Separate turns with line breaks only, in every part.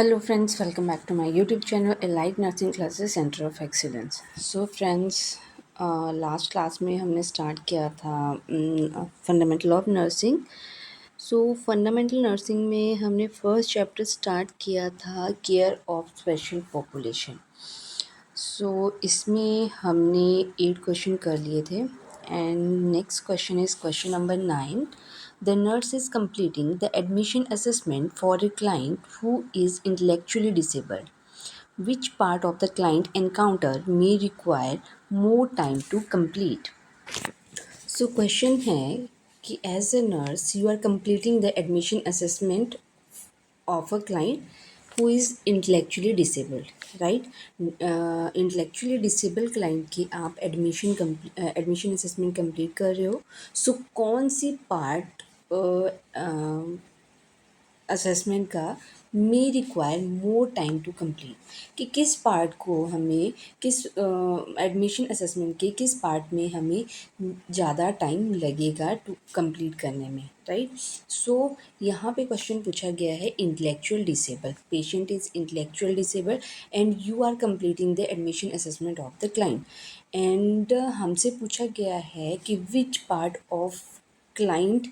Hello friends, welcome back to my YouTube channel Allied Nursing Classes Center of Excellence. So friends, last class में हमने start किया था fundamental of nursing. So fundamental nursing में हमने first chapter start किया था care of special population. सो इसमें हमने 8 क्वेश्चन कर लिए थे and next question is question number 9. The nurse is completing the admission assessment for a client who is intellectually disabled. Which part of the client encounter may require more time to complete? So question है कि as a nurse you are completing the admission assessment of a client who is intellectually disabled, right? Intellectually disabled client की आप admission assessment complete कर रहे हो. So कौन सी part assessment का may require more time to complete, कि किस part को हमें किस एडमिशन असेसमेंट के किस पार्ट में हमें ज़्यादा टाइम लगेगा टू कंप्लीट करने में, राइट? सो यहाँ पे क्वेश्चन पूछा गया है intellectual disable, patient is intellectual disable and you are completing the admission assessment of the client. And हमसे पूछा गया है कि which part of client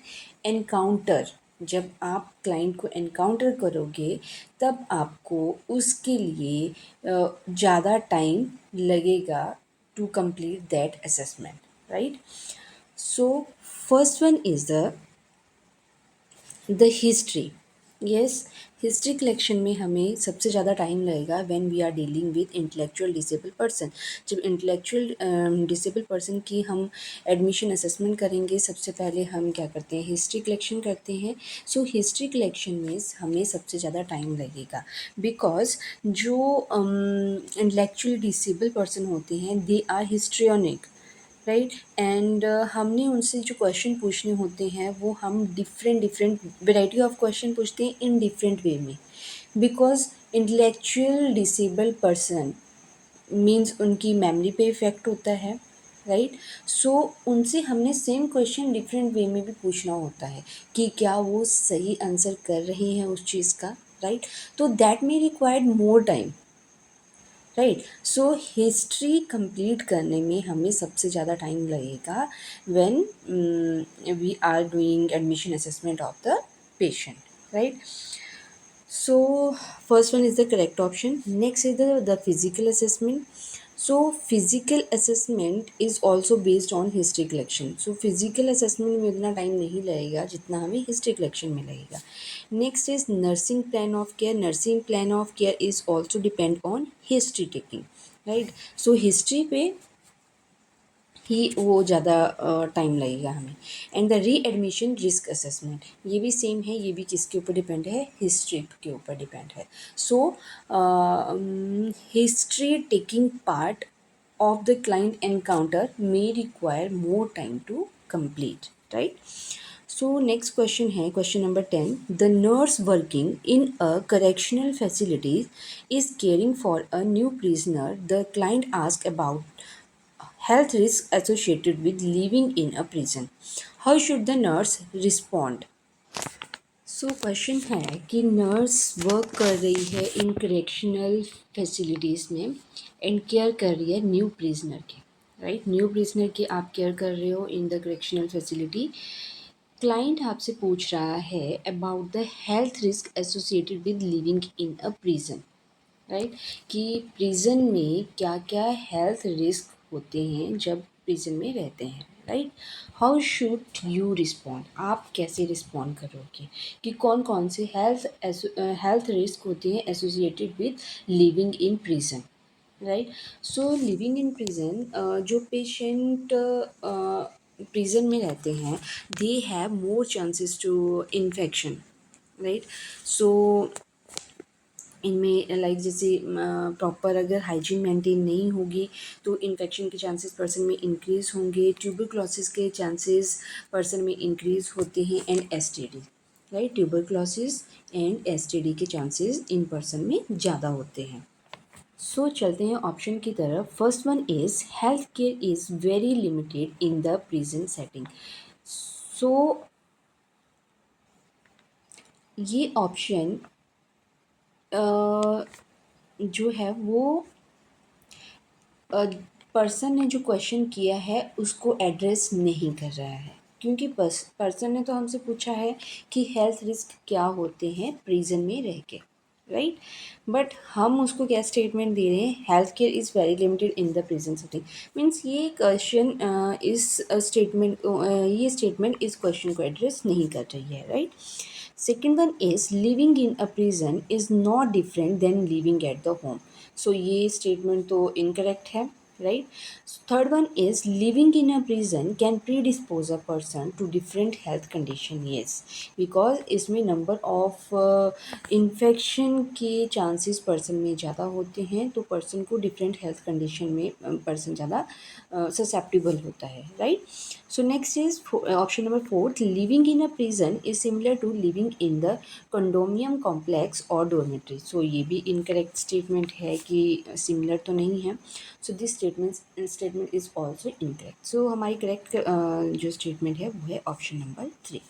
encounter, जब आप क्लाइंट को एनकाउंटर करोगे तब आपको उसके लिए ज़्यादा टाइम लगेगा to complete that assessment, right? So first one is the history. Yes, history collection में हमें सबसे ज़्यादा टाइम लगेगा when we are dealing with intellectual disable person. जब इंटेलेक्चुअल डिसेबल पर्सन की हम एडमिशन असेसमेंट करेंगे, सबसे पहले हम क्या करते हैं, हिस्ट्री कलेक्शन करते हैं. सो हिस्ट्री कलेक्शन में हमें सबसे ज़्यादा टाइम लगेगा बिकॉज जो इंटेलेक्चुअल डिसेबल पर्सन होते हैं they are histrionic, right? And हमने उनसे जो क्वेश्चन पूछने होते हैं वो हम डिफरेंट वेराइटी ऑफ क्वेश्चन पूछते हैं इन डिफरेंट वे में, because intellectual disable person means उनकी मेमोरी पे इफ़ेक्ट होता है, राइट? सो उनसे हमने सेम क्वेश्चन डिफरेंट वे में भी पूछना होता है कि क्या वो सही आंसर कर रहे हैं उस चीज़ का, राइट? तो that may required more time, right? So history complete करने में हमें सबसे ज़्यादा टाइम लगेगा when we are doing admission assessment of the patient, right? So first one is the correct option. Next is the physical assessment. So physical assessment is also based on history collection. So physical assessment में उतना time नहीं लगेगा जितना हमें history collection में लगेगा. Next is nursing plan of care. Nursing plan of care is also depend on history taking, right? So history पे ही वो ज़्यादा टाइम लगेगा हमें. एंड द री एडमिशन रिस्क असेसमेंट ये भी सेम है, ये भी किसके ऊपर डिपेंड है, हिस्ट्री के ऊपर डिपेंड है. So history taking part of the client encounter may require more time to complete, right? So next question है question number 10. The nurse working in a correctional facility is caring for a new prisoner. The client asked about health risks associated with living in a prison. How should the nurse respond? So question है कि nurse work कर रही है इन correctional facilities में and care कर रही है new prisoner की, राइट? न्यू प्रिजनर की आप केयर कर रहे हो in the correctional facility. Client आपसे पूछ रहा है about the health risk associated with living in a prison, right? कि प्रिजन में क्या क्या हेल्थ रिस्क होते हैं जब प्रिजन में रहते हैं, right? How should you respond, आप कैसे रिस्पॉन्ड करोगे कि कौन कौन से हेल्थ रिस्क होते हैं associated with living in prison, right? So living in prison, जो पेशेंट प्रिजन में रहते हैं they have more chances to infection, right? So इनमें लाइक जैसे प्रॉपर अगर हाइजीन मेंटेन नहीं होगी तो इन्फेक्शन के चांसेस पर्सन में इंक्रीज़ होंगे, ट्यूबरक्लोसिस के चांसेस पर्सन में इंक्रीज़ होते हैं and STD, right? Tuberculosis and STD के चांसेस इन पर्सन में ज़्यादा होते हैं. सो चलते हैं ऑप्शन की तरफ. First one is health care is very limited in the prison setting. So ये ऑप्शन जो है वो पर्सन ने जो क्वेश्चन किया है उसको एड्रेस नहीं कर रहा है, क्योंकि पर्सन ने तो हमसे पूछा है कि हेल्थ रिस्क क्या होते हैं प्रिजन में रह के, राइट। बट हम उसको क्या स्टेटमेंट दे रहे हैं, health care is very limited in the prison setting. Means ये क्वेश्चन इस स्टेटमेंट ये स्टेटमेंट इस क्वेश्चन को एड्रेस नहीं कर रही है, right. Second one is living in a prison is not different than living at the home. So ये स्टेटमेंट तो इनकरेक्ट है, right. Third one is living in a prison can predispose a person to different health condition, yes, because इसमें number of infection के chances person में ज़्यादा होते हैं, तो पर्सन को डिफरेंट हेल्थ कंडीशन में पर्सन ज़्यादा ससेप्टिबल होता है, right. So next is option number fourth, living in a prison is similar to living in the condominium complex और डोरमेट्री। सो ये भी इनकरेक्ट स्टेटमेंट है कि सिमिलर तो नहीं है। So this statement is also incorrect. So हमारी correct जो स्टेटमेंट है वो है option number 3।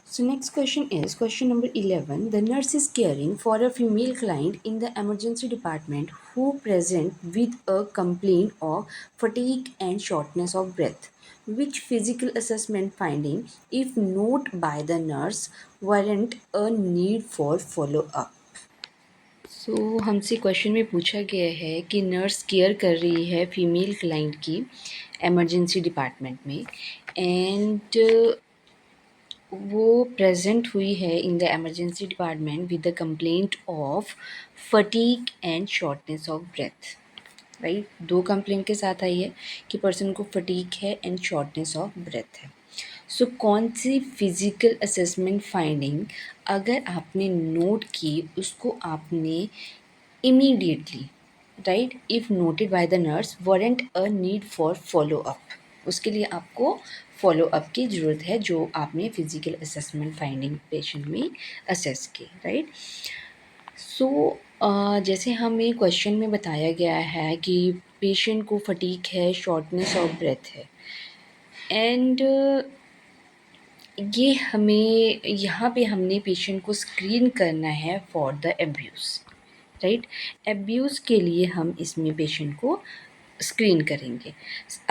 So next question is question number 11. The nurse is caring for a female client in the emergency department who present with a complaint of fatigue and shortness of breath. Which physical assessment finding, if not by the nurse, warrant a need for follow-up? सो हमसे question में पूछा गया है कि nurse care कर रही है female client की एमरजेंसी डिपार्टमेंट में, एंड वो प्रेजेंट हुई है in the emergency department with the complaint of fatigue and shortness of breath, right. दो कंप्लेंट के साथ आई है कि पर्सन को फटीग है एंड शॉर्टनेस ऑफ ब्रेथ है। सो कौन सी फिजिकल असेसमेंट फाइंडिंग अगर आपने नोट की उसको आपने immediately, right, if noted by the nurse warrant a need for follow up, उसके लिए आपको फॉलो अप की ज़रूरत है जो आपने फिजिकल असेसमेंट फाइंडिंग पेशेंट में असेस की, राइट। सो जैसे हमें क्वेश्चन में बताया गया है कि पेशेंट को फटीक है, शॉर्टनेस ऑफ ब्रेथ है, एंड ये हमें यहाँ पे हमने पेशेंट को स्क्रीन करना है for the abuse, right. Abuse के लिए हम इसमें पेशेंट को स्क्रीन करेंगे।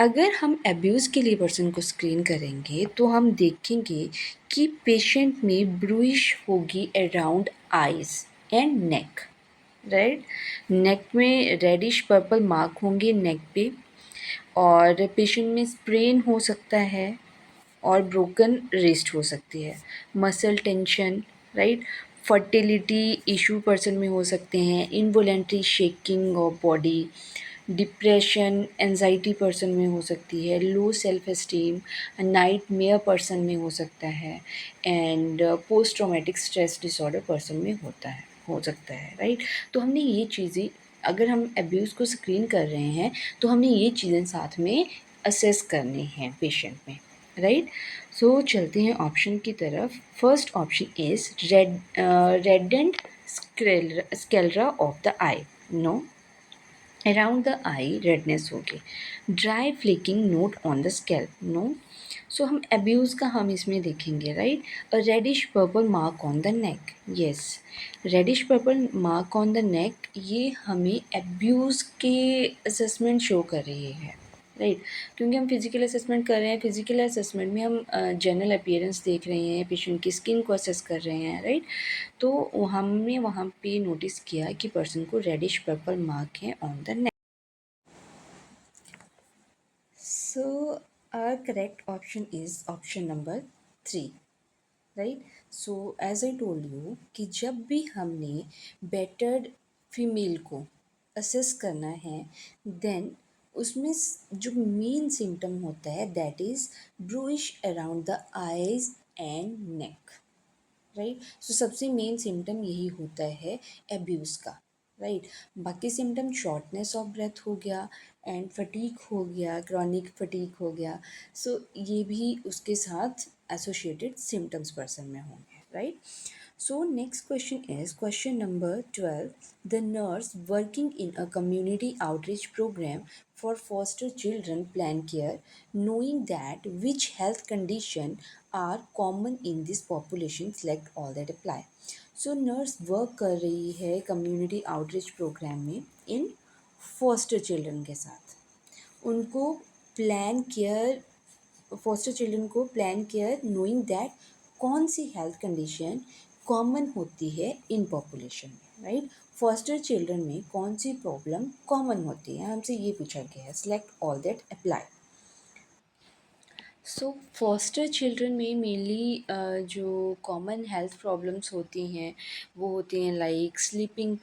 अगर हम एब्यूज़ के लिए पर्सन को स्क्रीन करेंगे तो हम देखेंगे कि पेशेंट में ब्रूइश होगी around eyes and neck, right. Neck में रेडिश पर्पल मार्क होंगे नेक पे, और पेशेंट में स्प्रेन हो सकता है और ब्रोकन रिस्ट हो सकती है, muscle tension, right. Fertility issue person में हो सकते हैं, involuntary shaking of body, depression anxiety person में हो सकती है, low self esteem, night mayor person में हो सकता है, and post traumatic stress disorder person में हो सकता है, राइट। तो हमने ये चीज़ें, अगर हम एब्यूज़ को स्क्रीन कर रहे हैं तो हमने ये चीज़ें साथ में असेस करनी हैं पेशेंट में, राइट। सो चलते हैं ऑप्शन की तरफ। First option is redent sclera of the eye, no. Around the eye redness होगी, dry flicking note on the scalp, no. So हम एब्यूज़ का हम इसमें देखेंगे, right. A reddish purple mark on the neck, yes, reddish purple mark on the neck ये हमें abuse के assessment show कर रही है, राइट। क्योंकि हम फिजिकल असेसमेंट कर रहे हैं, फिजिकल असेसमेंट में हम जनरल अपीयरेंस देख रहे हैं, पेशेंट की स्किन को असेस कर रहे हैं, राइट। तो हमने वहाँ पे नोटिस किया कि पर्सन को रेडिश पर्पल मार्क है on the neck. So our correct option is option number 3, right. So as I told you कि जब भी हमने बेटर्ड फीमेल को असेस करना है, देन उसमें जो मेन सिम्टम होता है that is bruise around the eyes and neck, right. So सबसे मेन सिम्टम यही होता है एब्यूज़ का, राइट। बाकी सिम्टम शॉर्टनेस ऑफ ब्रेथ हो गया एंड फटीक हो गया, क्रॉनिक फटीक हो गया। सो ये भी उसके साथ एसोसिएटेड सिम्टम्स पर्सन में होंगे, right. So next question is question number 12. The nurse working in a community outreach program for foster children plan care, knowing that which health condition are common in this population, select all that apply. So nurse work कर रही है community outreach programme में in foster children के साथ। उनको plan care foster children को plan care knowing that कौन सी health condition common होती है इन पॉपुलेशन में, राइट। फॉस्टर चिल्ड्रन में कौन सी प्रॉब्लम कॉमन होती है, हमसे ये पूछा गया है। Select all that apply. So foster children में मेनली जो कॉमन हेल्थ प्रॉब्लम्स होती हैं वो होती हैं लाइक स्लीप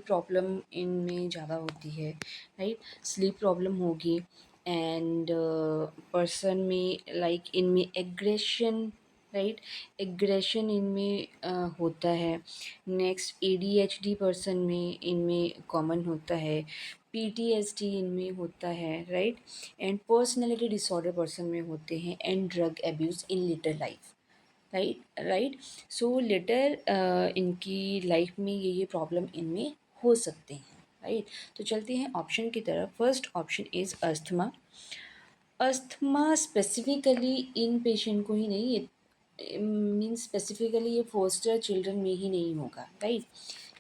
प्रॉब्लम इनमें ज़्यादा होती है, राइट। स्लीप प्रॉब्लम होगी एंड पर्सन में लाइक इनमें एग्रेशन, राइट, एग्रेशन इनमें होता है। नेक्स्ट एडीएचडी पर्सन में इनमें कॉमन होता है। पीटीएसडी इनमें होता है, right. And personality disorder person में होते हैं and drug abuse in later life, right. So later इनकी लाइफ में ये प्रॉब्लम इनमें हो सकते हैं, राइट। तो चलते हैं ऑप्शन की तरफ। First option is asthma. Asthma specifically in patient को ही नहीं, ये मीन्स स्पेसिफिकली ये फोस्टर चिल्ड्रन में ही नहीं होगा, right.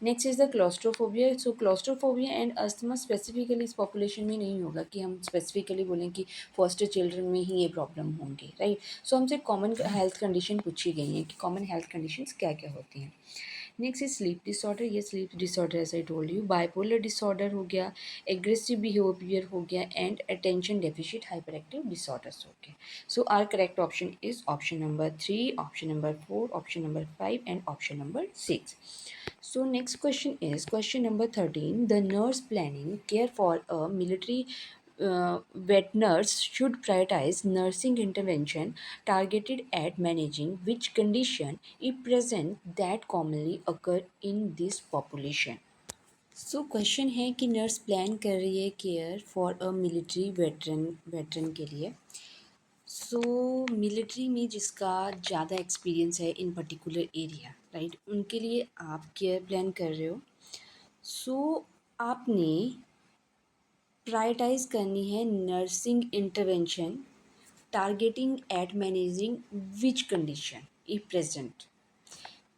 Next is the claustrophobia. So claustrophobia and asthma specifically इस पॉपुलेशन में नहीं होगा कि हम स्पेसिफिकली बोलें कि फोस्टर चिल्ड्रन में ही ये प्रॉब्लम होंगे, राइट। सो हमसे कॉमन हेल्थ कंडीशन पूछी गई हैं कि कॉमन हेल्थ कंडीशंस क्या क्या होती हैं। Next is sleep disorder. ये sleep disorder as I told you. Bipolar disorder हो गया, एग्रेसिव बिहेवियर हो गया and attention deficit hyperactive disorders हो गए। So our correct option is option number 3, option number 4, option number 5 and option number 6. So next question is question number 13. The nurse planning care for a military vet nurse should prioritize nursing intervention targeted at managing which condition if present that commonly occur in this population. So question है कि nurse plan कर रही है care for a military veteran के लिए। सो military में जिसका ज़्यादा एक्सपीरियंस है इन पर्टिकुलर एरिया, राइट, उनके लिए आप केयर प्लान कर रहे हो। सो आपने प्रायोरिटाइज करनी है nursing intervention targeting at managing which condition E present,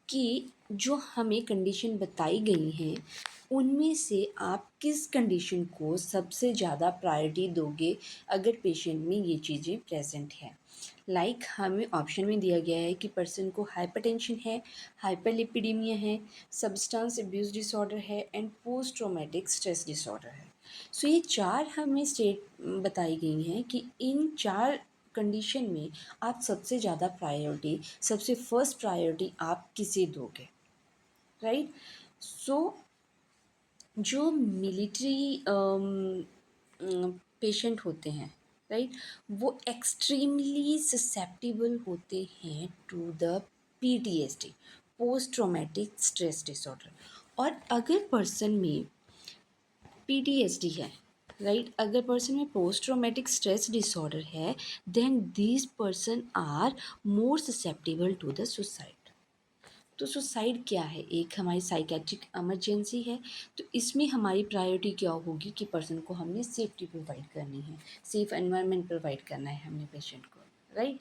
कि जो हमें कंडीशन बताई गई हैं उनमें से आप किस कंडीशन को सबसे ज़्यादा प्रायोरिटी दोगे अगर पेशेंट में ये चीज़ें प्रेजेंट हैं। लाइक हमें ऑप्शन में दिया गया है कि पर्सन को हाइपरटेंशन है, हाइपरलिपिडीमिया है, सब्सटेंस अब्यूज़ डिसऑर्डर है and post traumatic stress disorder है। सो ये चार हमें स्टेट बताई गई हैं कि इन चार कंडीशन में आप सबसे ज़्यादा प्रायोरिटी, सबसे फर्स्ट प्रायोरिटी आप किसे दोगे, राइट। सो जो मिलिट्री पेशेंट होते हैं, राइट, वो एक्सट्रीमली ससेप्टिबल होते हैं to the PTSD, post traumatic stress disorder. और अगर पर्सन में पीटीएसडी है, राइट, अगर पर्सन में पोस्ट ट्रॉमेटिक स्ट्रेस डिसऑर्डर है then these person are more susceptible to the suicide. तो सुसाइड क्या है, एक हमारी साइकेट्रिक इमरजेंसी है। तो इसमें हमारी प्रायोरिटी क्या होगी कि पर्सन को हमने सेफ्टी प्रोवाइड करनी है, सेफ एनवायरनमेंट प्रोवाइड करना है हमने पेशेंट को, राइट।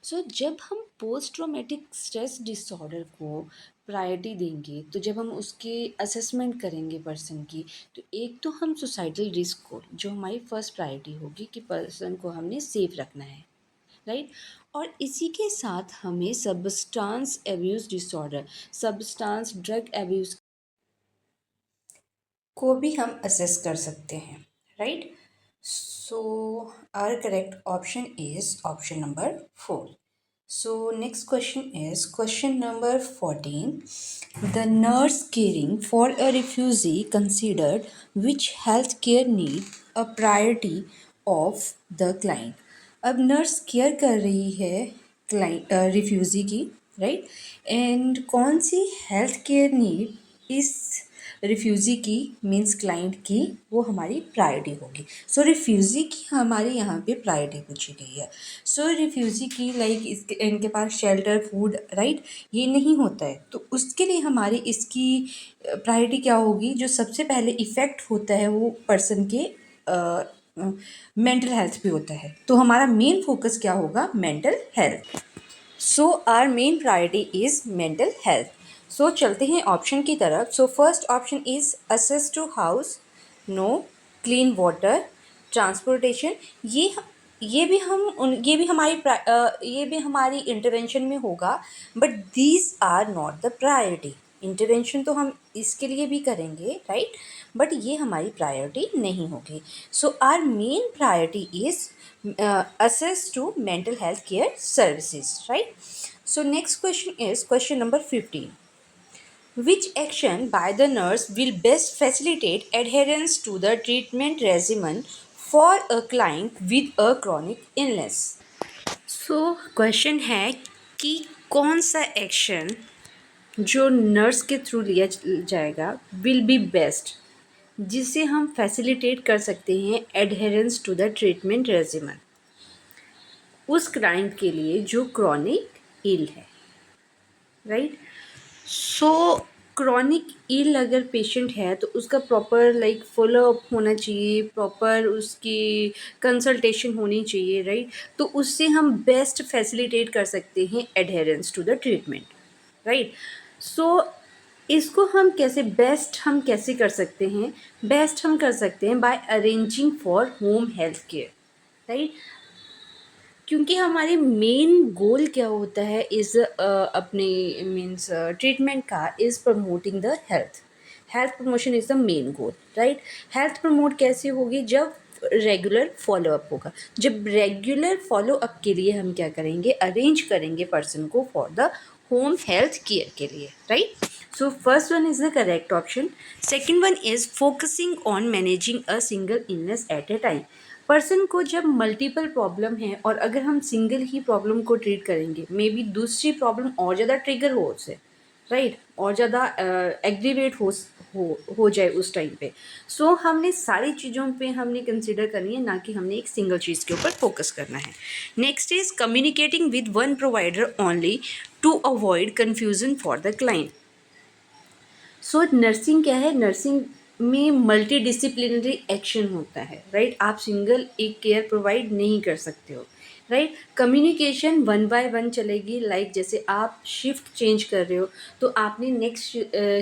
सो जब हम पोस्ट ट्रॉमेटिक स्ट्रेस डिसऑर्डर को प्रायोरिटी देंगे, तो जब हम उसके असेसमेंट करेंगे पर्सन की, तो एक तो हम सुसाइडल रिस्क को, जो हमारी फर्स्ट प्रायोरिटी होगी कि पर्सन को हमने सेफ रखना है, राइट। और इसी के साथ हमें substance abuse disorder, substance drug abuse को भी हम असेस कर सकते हैं, right. So our correct option is option number 4. So next question is question number 14. The nurse caring for a refugee considered which healthcare need a priority of the client. अब nurse care कर रही है client refugee की, right, and कौन सी health care need इस refugee की means client की वो हमारी प्रायोरिटी होगी। सो रिफ्यूज़ी की हमारे यहाँ पे प्रायोरिटी पूछी गई है। सो रिफ्यूज़ी की लाइक इसके इनके पास शेल्टर, फूड, राइट, ये नहीं होता है, तो उसके लिए हमारी इसकी प्रायोरिटी क्या होगी, जो सबसे पहले इफ़ेक्ट होता है वो पर्सन के मेंटल हेल्थ पे होता है। तो हमारा मेन फोकस क्या होगा, mental health. So our main priority is mental health. So चलते हैं ऑप्शन की तरफ। So first option is access to house, no. Clean water, transportation, ये भी हमारी इंटरवेंशन में होगा, but these are not the priority. Intervention तो हम इसके लिए भी करेंगे, राइट, बट ये हमारी प्रायोरिटी नहीं होगी। So our main priority is access to mental health care services, right? So next question is question number 15. Which action by the nurse will best facilitate adherence to the treatment regimen for a client with a chronic illness? So question है कि कौन सा action जो nurse के through लिया जाएगा will be best, जिससे हम फैसिलिटेट कर सकते हैं adherence to the treatment regiment उस क्लाइंट के लिए जो क्रॉनिक इल है, राइट। सो क्रॉनिक इल अगर पेशेंट है तो उसका प्रॉपर लाइक फॉलोअप होना चाहिए, प्रॉपर उसकी कंसल्टेशन होनी चाहिए, राइट। तो उससे हम बेस्ट फैसिलिटेट कर सकते हैं adherence to the treatment, right. So इसको हम कैसे कर सकते हैं? बेस्ट हम कर सकते हैं by arranging for home health care, right. क्योंकि हमारे मेन गोल क्या होता है इज़ अपने मीन्स ट्रीटमेंट का is promoting the health promotion is the main goal, right. Health promote कैसे होगी? जब रेगुलर फॉलोअप होगा। जब रेगुलर फॉलोअप के लिए हम क्या करेंगे? अरेंज करेंगे पर्सन को for the home health care के लिए, right. So first one is the correct option. Second one is focusing on managing a single illness at a time. Person को जब मल्टीपल प्रॉब्लम है और अगर हम सिंगल ही प्रॉब्लम को ट्रीट करेंगे, मे बी दूसरी प्रॉब्लम और ज़्यादा ट्रिगर हो उससे, राइट, और ज़्यादा एग्रीवेट हो जाए उस टाइम पे। सो हमने सारी चीज़ों पे हमने कंसिडर करनी है, ना कि हमने एक सिंगल चीज़ के ऊपर फोकस करना है। Next is communicating with one provider only to avoid confusion for the client. So nursing क्या है? नर्सिंग में मल्टी डिसिप्लिनरी एक्शन होता है, राइट। आप सिंगल एक केयर प्रोवाइड नहीं कर सकते हो, right. Communication one by one चलेगी, लाइक जैसे आप शिफ्ट चेंज कर रहे हो तो आपने नेक्स्ट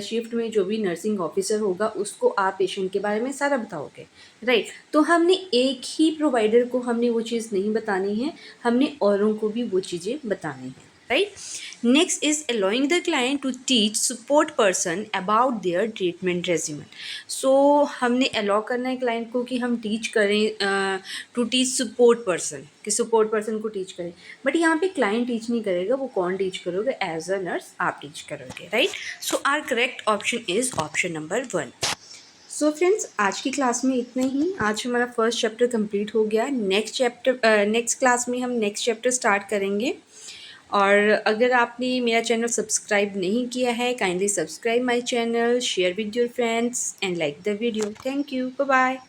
शिफ्ट में जो भी नर्सिंग ऑफिसर होगा उसको आप पेशेंट के बारे में सारा बताओगे, राइट। तो हमने एक ही प्रोवाइडर को हमने वो चीज़ नहीं बतानी है, हमने औरों को भी वो चीज़ें बतानी है, right? Next is allowing the client to teach support person about their treatment regimen. So हमने allow करना है क्लाइंट को कि हम टीच करें, टू टीच सपोर्ट पर्सन, कि सपोर्ट पर्सन को टीच करें। बट यहाँ पे क्लाइंट टीच नहीं करेगा, वो कौन टीच करोगे? एज अ नर्स आप टीच करोगे, right. So our correct option is option number 1। So friends, आज की क्लास में इतना ही। आज हमारा फर्स्ट चैप्टर कंप्लीट हो गया। नेक्स्ट क्लास में हम नेक्स्ट चैप्टर स्टार्ट करेंगे। और अगर आपने मेरा चैनल सब्सक्राइब नहीं किया है, kindly subscribe my channel, share with your friends and like the video. Thank you, bye bye.